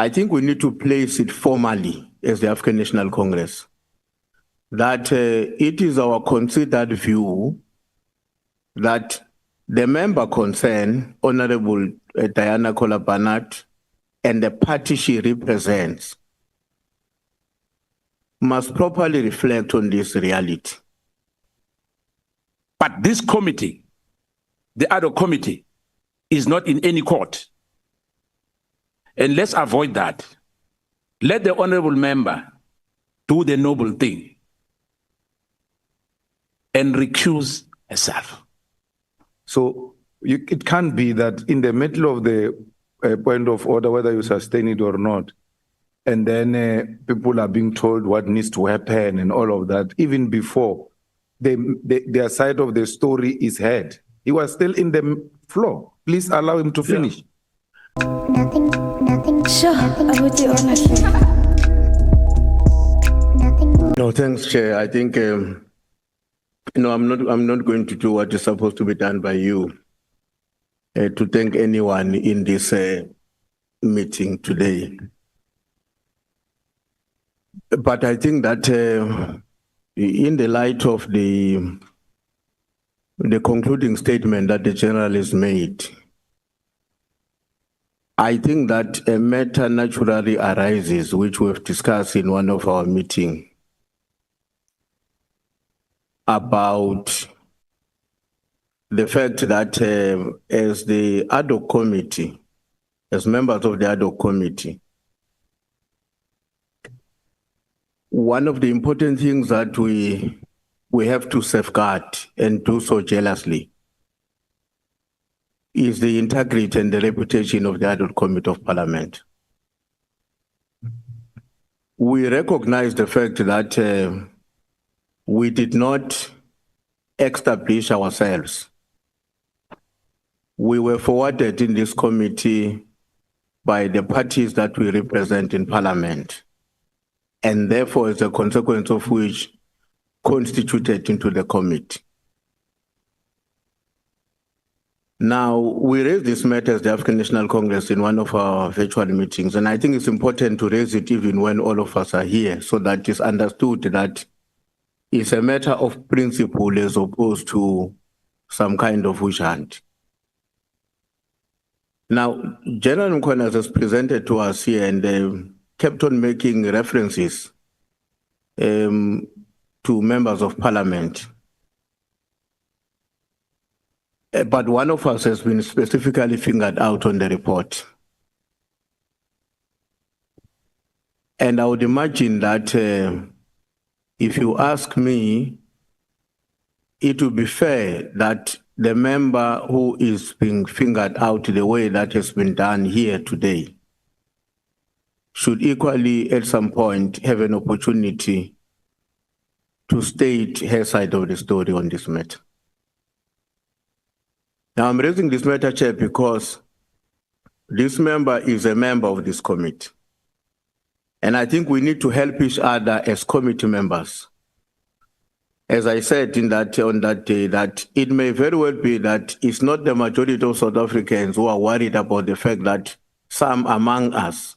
I think we need to place it formally as the African National Congress that it is our considered view that the member concerned, Honorable Diana Kohler Barnard, and the party she represents must properly reflect on this reality. But this committee, the ad hoc committee, is not in any court. And let's avoid that. Let the honorable member do the noble thing and recuse herself. So it can't be that in the middle of the point of order, whether you sustain it or not, and then people are being told what needs to happen and all of that, even before their side of the story is heard. He was still in the floor. Please allow him to finish. Nothing. Sure, I would do honestly. No, thanks, Chair. I think I'm not going to do what is supposed to be done by you to thank anyone in this meeting today. But I think that in the light of the concluding statement that the General has made, I think that a matter naturally arises, which we've discussed in one of our meetings, about the fact that as the ad hoc committee, as members of the ad hoc committee, one of the important things that we have to safeguard and do so jealously is the integrity and the reputation of the ad hoc committee of Parliament. We recognize the fact that we did not establish ourselves. We were forwarded in this committee by the parties that we represent in Parliament, and therefore, as a consequence of which, constituted into the committee. Now, we raised this matter as the African National Congress in one of our virtual meetings, and I think it's important to raise it even when all of us are here, so that it's understood that it's a matter of principle as opposed to some kind of witch hunt. Now, General Mkhwanazi has presented to us here and kept on making references to members of Parliament. But one of us has been specifically fingered out on the report. And I would imagine that if you ask me, it would be fair that the member who is being fingered out the way that has been done here today should equally at some point have an opportunity to state her side of the story on this matter. Now, I'm raising this matter, Chair, because this member is a member of this committee. And I think we need to help each other as committee members. As I said on that day, that it may very well be that it's not the majority of South Africans who are worried about the fact that some among us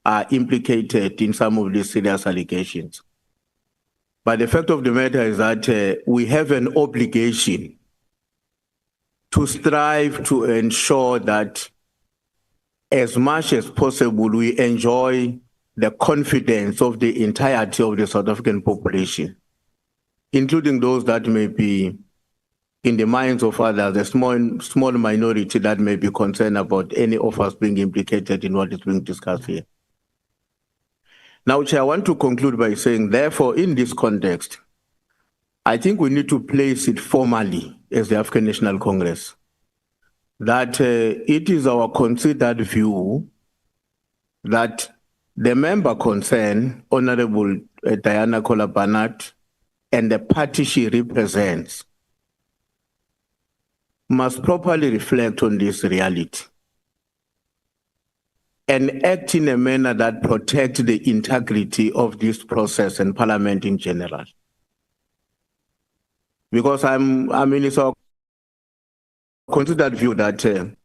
are implicated in some of these serious allegations. But the fact of the matter is that we have an obligation to strive to ensure that as much as possible we enjoy the confidence of the entirety of the South African population, including those that may be in the minds of others, a small minority that may be concerned about any of us being implicated in what is being discussed here. Now, Chair, I want to conclude by saying, therefore, in this context, I think we need to place it formally as the African National Congress that it is our considered view that the member concerned, Honorable Diana Kohler Barnard, and the party she represents must properly reflect on this reality and act in a manner that protects the integrity of this process and Parliament in general. Because it's our considered view that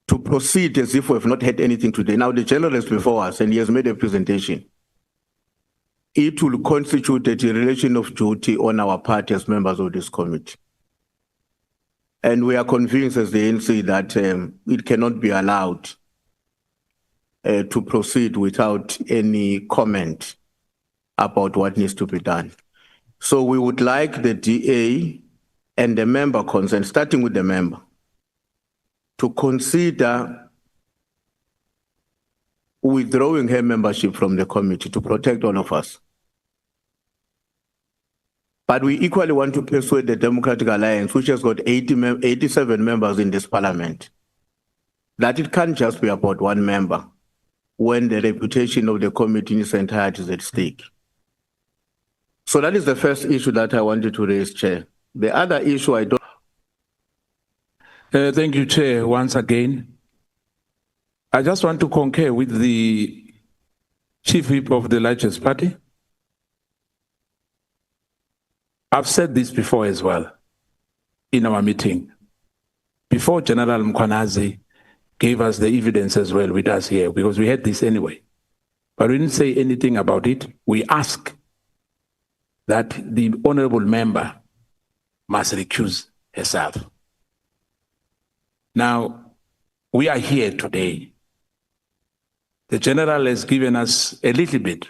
to proceed as if we have not had anything today. Now, the general is before us and he has made a presentation. It will constitute a dereliction of duty on our part as members of this committee. And we are convinced as the ANC that it cannot be allowed to proceed without any comment about what needs to be done. So we would like the DA and the member concerned, starting with the member, to consider withdrawing her membership from the committee to protect all of us. But we equally want to persuade the Democratic Alliance, which has got 87 members in this parliament, that it can't just be about one member when the reputation of the committee in its entirety is at stake. So that is the first issue that I wanted to raise, Chair. The other issue I don't... Thank you, Chair, once again. I just want to concur with the Chief Whip of the largest party. I've said this before as well in our meeting. Before General Mkhwanazi gave us the evidence as well with us here, because we had this anyway. But we didn't say anything about it. We asked that the honorable member must recuse herself. Now, we are here today. The general has given us a little bit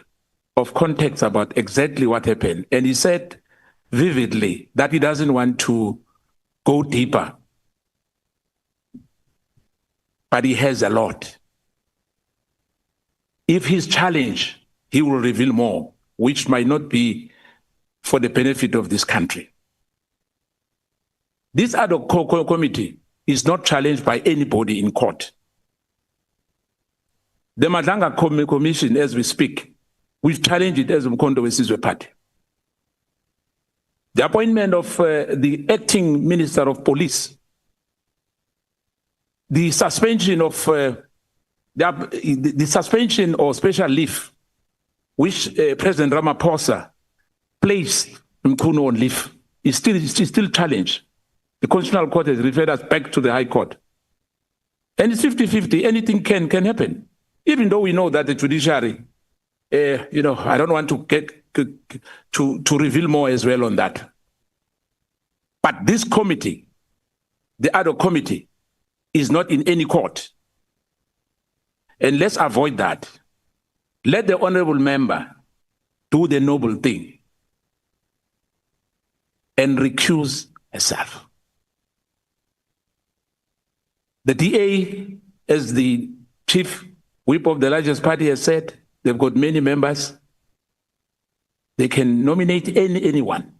of context about exactly what happened. And he said vividly that he doesn't want to go deeper. But he has a lot. If he's challenged, he will reveal more, which might not be for the benefit of this country. This ad hoc committee is not challenged by anybody in court. The Madlanga Commission, as we speak, we've challenged it as Mkondo Wesizwe Party. The appointment of the acting Minister of Police, the suspension of the suspension or special leave, which President Ramaphosa placed Mkhunu on leave, is still challenged. The Constitutional Court has referred us back to the High Court. And it's 50-50, anything can happen. Even though we know that the judiciary, I don't want to get to reveal more as well on that. But this committee, the ad hoc committee, is not in any court. And let's avoid that. Let the honorable member do the noble thing and recuse herself. The DA, as the Chief Whip of the largest party has said, they've got many members. They can nominate anyone.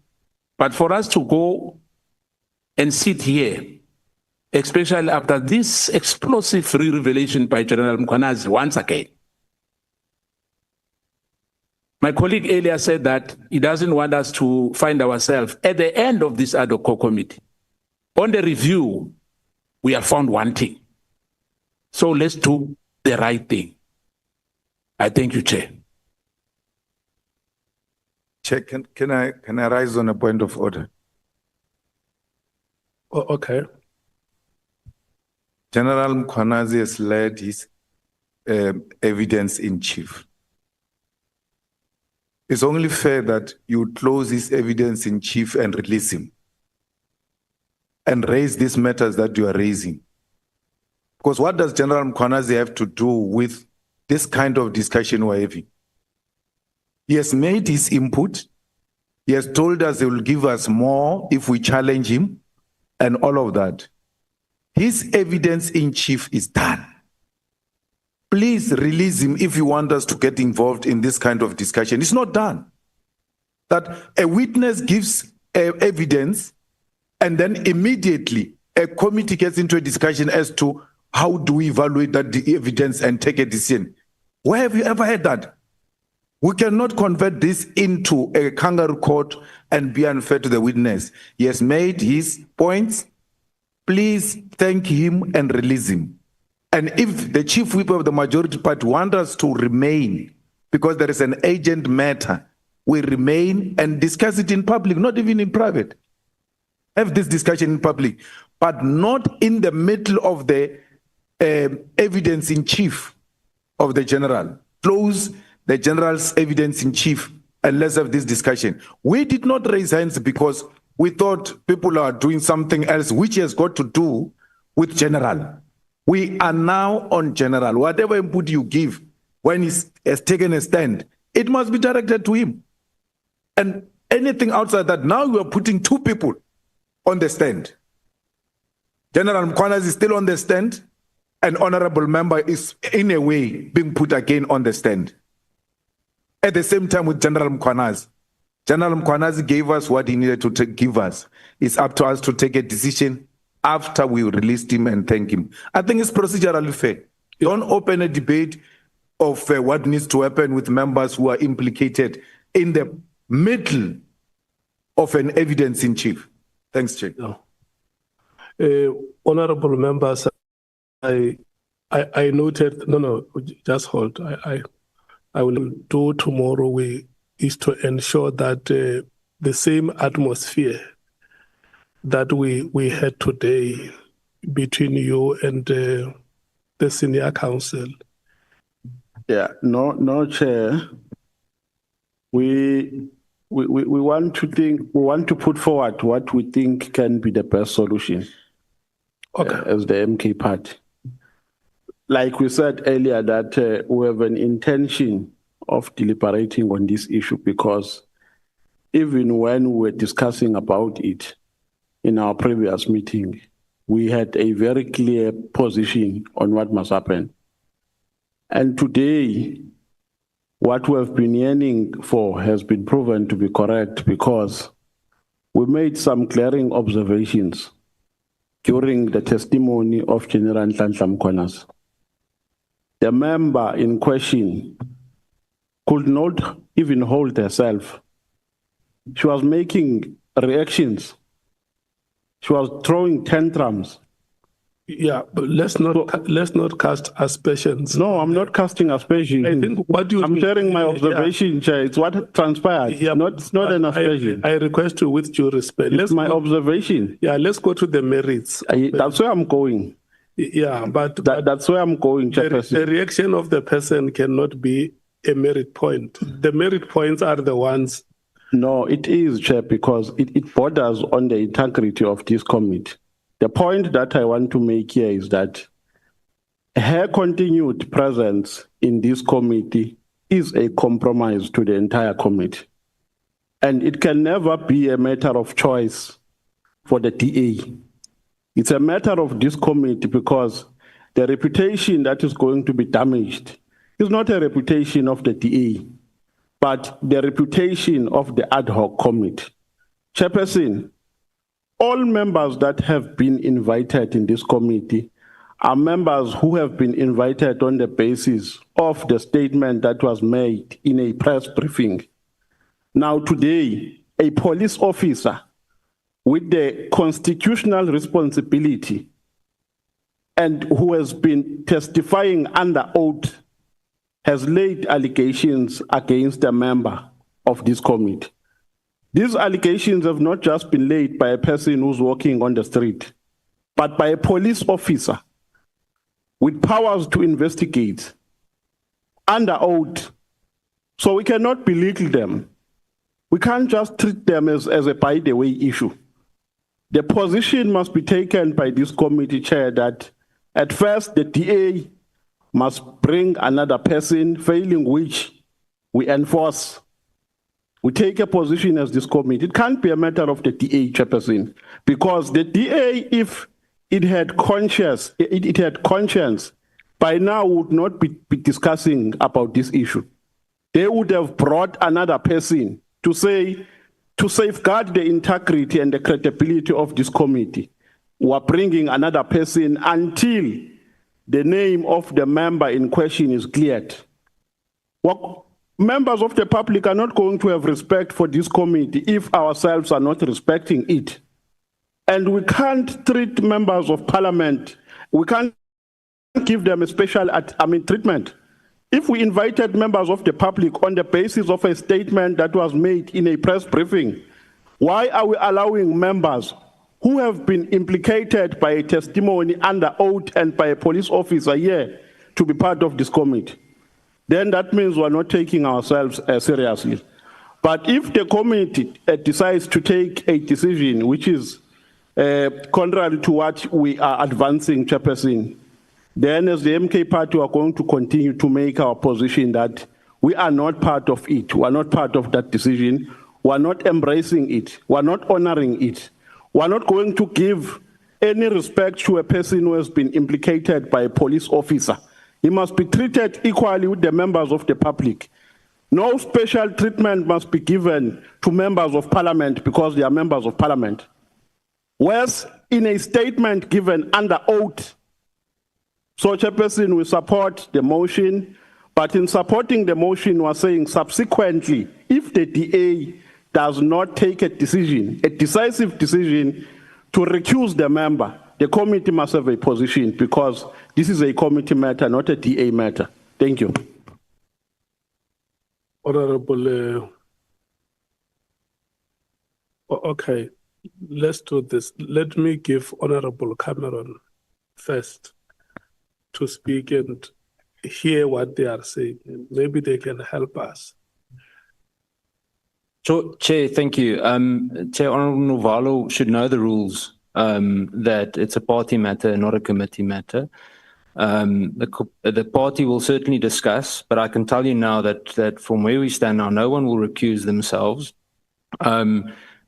But for us to go and sit here, especially after this explosive revelation by General Mkhwanazi once again. My colleague earlier said that he doesn't want us to find ourselves at the end of this ad hoc committee. On the review, we have found one thing. So let's do the right thing. I thank you, Chair. Chair, can I rise on a point of order? Oh, okay. General Mkhwanazi has led his evidence in chief. It's only fair that you close his evidence in chief and release him and raise these matters that you are raising. Because what does General Mkhwanazi have to do with this kind of discussion we're having? He has made his input. He has told us he will give us more if we challenge him and all of that. His evidence in chief is done. Please release him if you want us to get involved in this kind of discussion. It's not done. That a witness gives evidence and then immediately a committee gets into a discussion as to how do we evaluate that evidence and take a decision. Where have you ever heard that? We cannot convert this into a kangaroo court and be unfair to the witness. He has made his points. Please thank him and release him. And if the chief whip of the majority party wants us to remain, because there is an agent matter, we remain and discuss it in public, not even in private. Have this discussion in public, but not in the middle of the evidence in chief of the general. Close the general's evidence in chief and let's have this discussion. We did not raise hands because we thought people are doing something else which has got to do with general. We are now on general. Whatever input you give when he has taken a stand, it must be directed to him. And anything outside that, now you are putting two people on the stand. General Mkhwanazi is still on the stand, and honorable member is in a way being put again on the stand. At the same time with General Mkhwanazi. General Mkhwanazi gave us what he needed to give us. It's up to us to take a decision after we released him and thank him. I think it's procedurally fair. Don't open a debate of what needs to happen with members who are implicated in the middle of an evidence in chief. Thanks, Chair. No. Honorable members, I noted, just hold. I will do tomorrow is to ensure that the same atmosphere that we had today between you and the senior counsel. Yeah, no, Chair. We want to put forward what we think can be the best solution. Okay. As the MK party. Like we said earlier, that we have an intention of deliberating on this issue because even when we were discussing about it in our previous meeting, we had a very clear position on what must happen. And today, what we have been yearning for has been proven to be correct because we made some glaring observations during the testimony of General Nhlanhla Mkhwanazi. The member in question could not even hold herself. She was making reactions. She was throwing tantrums. Yeah, but let's not cast aspersions. No, I'm not casting aspersions. I think what you I'm sharing my observation, Chair. It's what transpired. Yeah, it's not an aspersion. I request you with due respect. It's my observation. Yeah, let's go to the merits. That's where I'm going. Yeah, but that's where I'm going, Chairperson. The reaction of the person cannot be a merit point. The merit points are the ones. No, it is, Chair, because it borders on the integrity of this committee. The point that I want to make here is that her continued presence in this committee is a compromise to the entire committee. And it can never be a matter of choice for the DA. It's a matter of this committee because the reputation that is going to be damaged is not a reputation of the DA, but the reputation of the ad hoc committee. Chairperson, all members that have been invited in this committee are members who have been invited on the basis of the statement that was made in a press briefing. Now today, a police officer with the constitutional responsibility and who has been testifying under oath has laid allegations against a member of this committee. These allegations have not just been laid by a person who's walking on the street, but by a police officer with powers to investigate under oath. So we cannot belittle them. We can't just treat them as a by-the-way issue. The position must be taken by this committee chair that at first the DA must bring another person, failing which we enforce. We take a position as this committee. It can't be a matter of the DA chairperson because the DA, if it had conscience, by now would not be discussing about this issue. They would have brought another person to say, to safeguard the integrity and the credibility of this committee. We are bringing another person until the name of the member in question is cleared. Members of the public are not going to have respect for this committee if ourselves are not respecting it. And we can't treat members of parliament, we can't give them a special treatment. If we invited members of the public on the basis of a statement that was made in a press briefing, why are we allowing members who have been implicated by a testimony under oath and by a police officer here to be part of this committee, then that means we're not taking ourselves seriously. But if the committee decides to take a decision which is contrary to what we are advancing, Chairperson, then as the MK party, we are going to continue to make our position that we are not part of it. We are not part of that decision. We are not embracing it. We are not honoring it. We are not going to give any respect to a person who has been implicated by a police officer. He must be treated equally with the members of the public. No special treatment must be given to members of parliament because they are members of parliament. Whereas in a statement given under oath, so Chairperson, we support the motion, but in supporting the motion, we're saying subsequently, if the DA does not take a decision, a decisive decision to recuse the member, the committee must have a position because this is a committee matter, not a DA matter. Thank you. Honorable, okay, let's do this. Let me give Honorable Cameron first to speak and hear what they are saying. Maybe they can help us. Chair, thank you. Chair, Honourable Novalo should know the rules, that it's a party matter, not a committee matter. The party will certainly discuss, but I can tell you now that from where we stand now, no one will recuse themselves.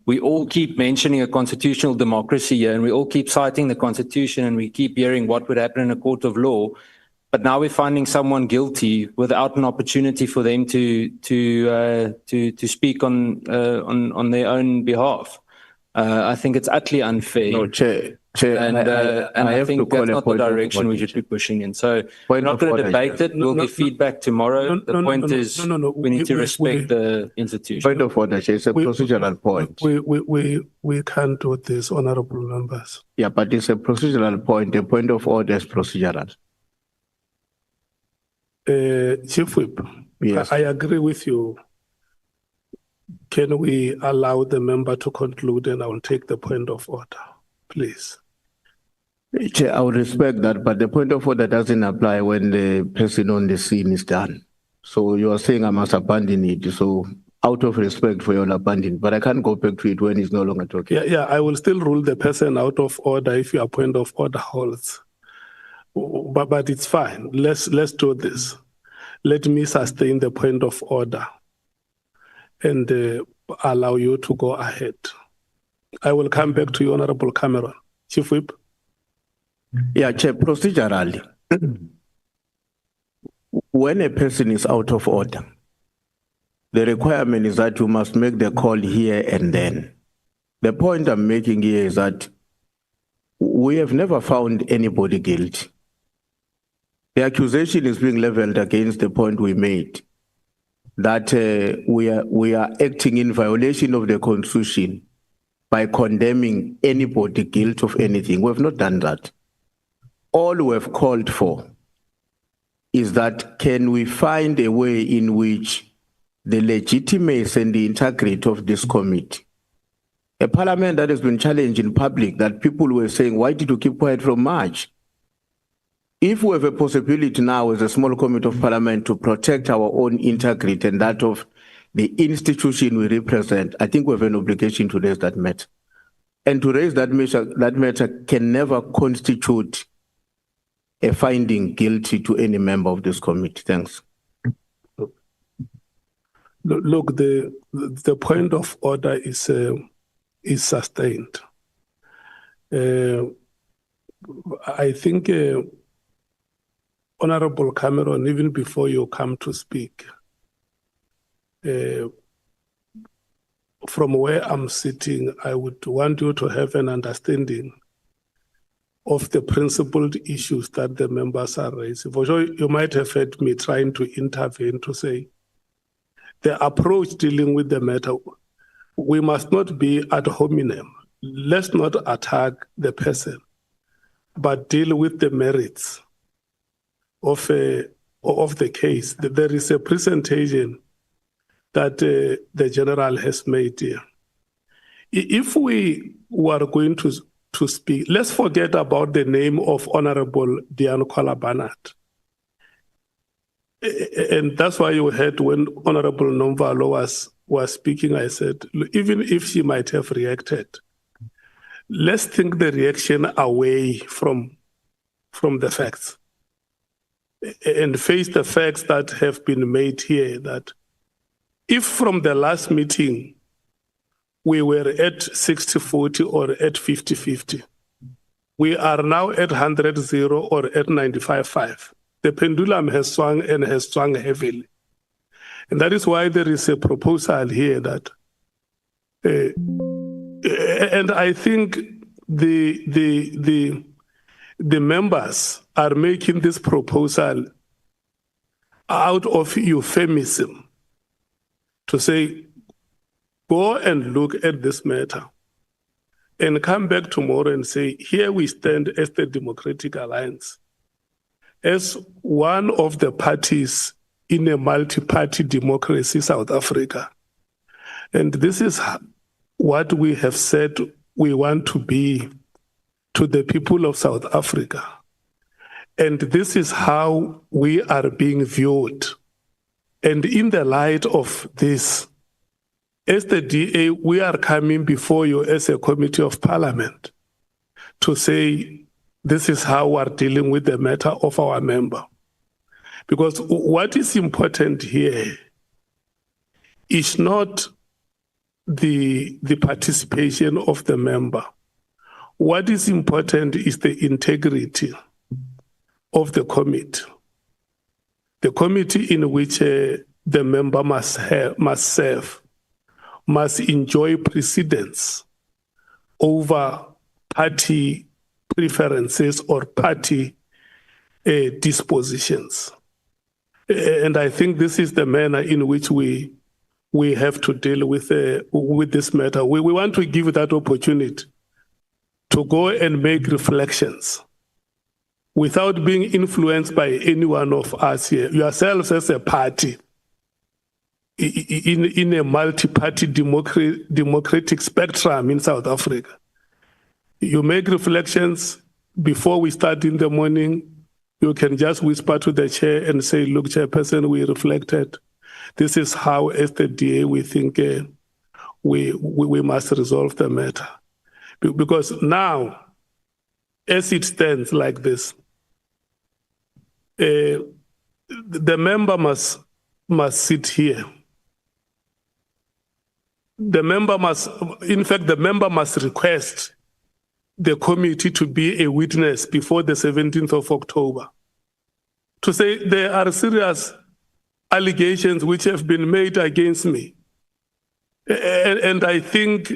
We all keep mentioning a constitutional democracy here, and we all keep citing the Constitution, and we keep hearing what would happen in a court of law. But now we're finding someone guilty without an opportunity for them to speak on their own behalf. I think it's utterly unfair. No, Chair, and I think that's not the direction we should be pushing in. So we're not going to debate it. We'll give feedback tomorrow. The point is we need to respect the institution. Point of order, Chair. It's a procedural point. We can't do this, honorable members. Yeah, but it's a procedural point. The point of order is procedural. Chief Whip, Yes. I agree with you. Can we allow the member to conclude, and I will take the point of order, please? Chair, I would respect that, but the point of order doesn't apply when the person on the scene is done. So you are saying I must abandon it. So out of respect for your abandon, but I can't go back to it when he's no longer talking. Yeah, I will still rule the person out of order if your point of order holds. But it's fine. Let's do this. Let me sustain the point of order and allow you to go ahead. I will come back to you, Honorable Cameron. Chief Whip. Yeah, Chair, procedurally, when a person is out of order, the requirement is that you must make the call here and then. The point I'm making here is that we have never found anybody guilty. The accusation is being leveled against the point we made, that we are acting in violation of the Constitution by condemning anybody guilty of anything. We have not done that. All we have called for is that can we find a way in which the legitimacy and the integrity of this committee, a parliament that has been challenged in public, that people were saying, why did you keep quiet from March? If we have a possibility now as a small committee of parliament to protect our own integrity and that of the institution we represent, I think we have an obligation to raise that matter. And to raise that matter can never constitute a finding guilty to any member of this committee. Thanks. Look, the point of order is sustained. I think, Honorable Cameron, even before you come to speak, from where I'm sitting, I would want you to have an understanding of the principled issues that the members are raising. For sure, you might have heard me trying to intervene to say, the approach dealing with the matter, we must not be ad hominem. Let's not attack the person, but deal with the merits of the case. There is a presentation that the general has made here. If we who are going to speak, let's forget about the name of Honorable Kohler Barnard. And that's why you heard when Honorable Nomvalo was speaking, I said, even if she might have reacted, let's think the reaction away from the facts and face the facts that have been made here, that if from the last meeting we were at 60-40 or at 50-50, we are now at 100-0 or at 95-5. The pendulum has swung and has swung heavily. And that is why there is a proposal here that, and I think the members are making this proposal out of euphemism to say, go and look at this matter and come back tomorrow and say, here we stand as the Democratic Alliance, as one of the parties in a multi-party democracy, South Africa. And this is what we have said we want to be to the people of South Africa. And this is how we are being viewed. And in the light of this, as the DA, we are coming before you as a committee of parliament to say, this is how we're dealing with the matter of our member. Because what is important here is not the participation of the member. What is important is the integrity of the committee. The committee in which the member must serve must enjoy precedence over party preferences or party dispositions. And I think this is the manner in which we have to deal with this matter. We want to give that opportunity to go and make reflections without being influenced by any one of us here. Yourselves as a party in a multi-party democratic spectrum in South Africa. You make reflections before we start in the morning. You can just whisper to the chair and say, look, Chairperson, we reflected. This is how, as the DA, we think we must resolve the matter. Because now, as it stands like this, the member must sit here. The member must request the committee to be a witness before the 17th of October to say there are serious allegations which have been made against me. And I think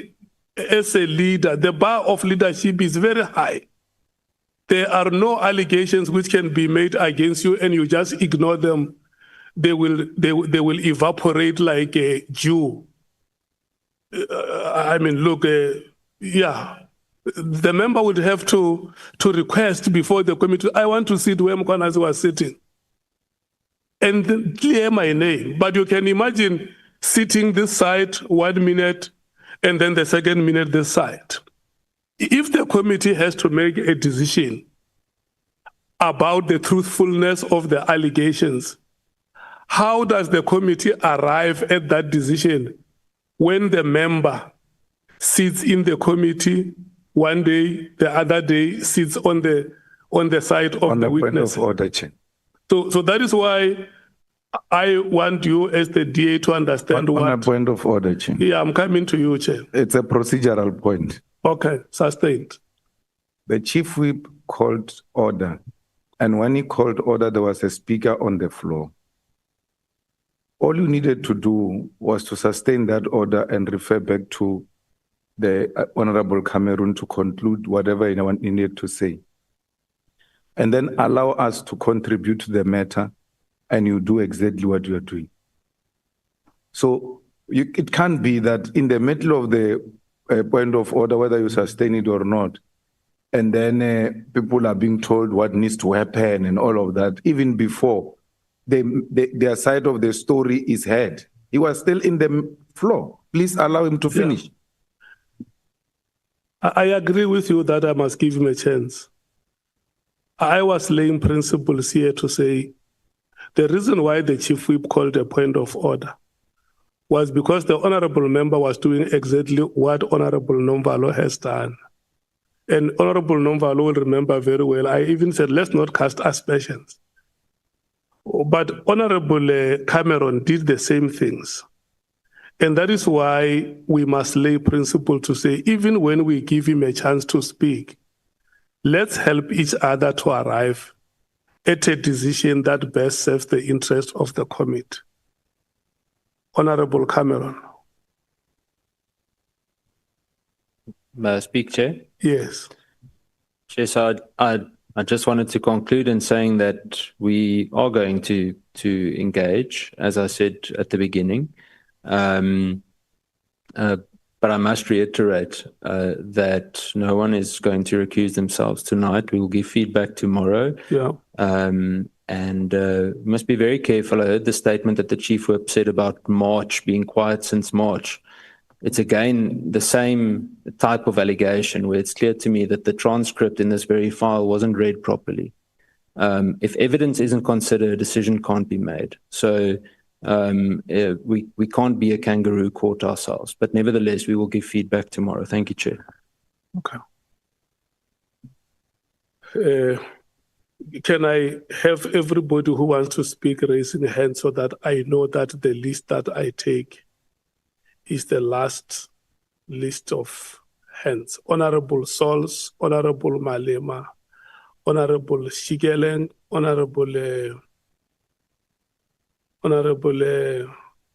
as a leader, the bar of leadership is very high. There are no allegations which can be made against you and you just ignore them. They will evaporate like a dew. The member would have to request before the committee, I want to sit where Mkwanazi was sitting, and then clear my name. But you can imagine sitting this side 1 minute and then the second minute this side. If the committee has to make a decision about the truthfulness of the allegations, how does the committee arrive at that decision when the member sits in the committee one day, the other day sits on the side of the witness? Point of order, Chair. So that is why I want you as the DA to understand On a point of order, Chair. Yeah, I'm coming to you, Chair. It's a procedural point. Okay, sustained. The Chief Whip called order, and when he called order, there was a speaker on the floor. All you needed to do was to sustain that order and refer back to the Honorable Cameroon to conclude whatever anyone needed to say. And then allow us to contribute to the matter, and you do exactly what you are doing. So it can't be that in the middle of the point of order, whether you sustain it or not, and then people are being told what needs to happen and all of that, even before their side of the story is heard. He was still in the floor. Please allow him to finish. I agree with you that I must give him a chance. I was laying principles here to say the reason why the chief whip called a point of order was because the honorable member was doing exactly what Honorable Nomvalo has done. And Honorable Nomvalo will remember very well, I even said, let's not cast aspersions. But Honorable Cameron did the same things. And that is why we must lay principle to say, even when we give him a chance to speak, let's help each other to arrive at a decision that best serves the interest of the committee. Honorable Cameron. May I speak, Chair? Yes. Chair, so I just wanted to conclude in saying that we are going to engage, as I said at the beginning. But I must reiterate that no one is going to recuse themselves tonight. We will give feedback tomorrow. Yeah. And we must be very careful. I heard the statement that the Chief Whip said about March, being quiet since March. It's again the same type of allegation where it's clear to me that the transcript in this very file wasn't read properly. If evidence isn't considered, a decision can't be made. So we can't be a kangaroo court ourselves. But nevertheless, we will give feedback tomorrow. Thank you, Chair. Okay. Can I have everybody who wants to speak raising a hand so that I know that the list that I take is the last list of hands? Honorable Sols, Honorable Malema, Honorable Shigeleng, Honorable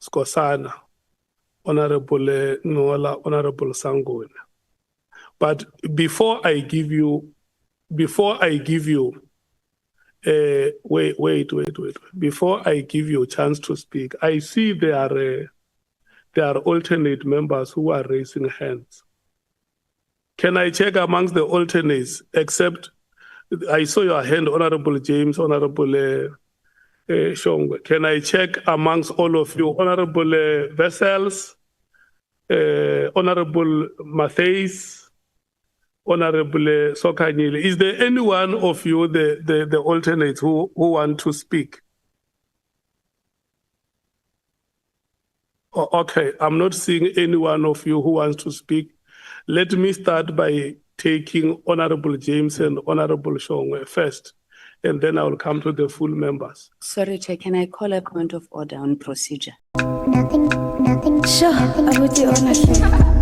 Skosana, Honorable Nola, Honorable Sangone. But before I give you, wait. Before I give you a chance to speak, I see there are alternate members who are raising hands. Can I check amongst the alternates, except I saw your hand, Honorable James, Honorable Shongwe. Can I check amongst all of you, Honorable Vessels, Honorable Mattheys, Honorable Sokanyile? Is there any one of you, the alternates, who want to speak? Okay, I'm not seeing any one of you who wants to speak. Let me start by taking Honorable James and Honorable Shongwe first, and then I will come to the full members. Sorry, Chair, can I call a point of order on procedure? Nothing. Sure, I would honestly.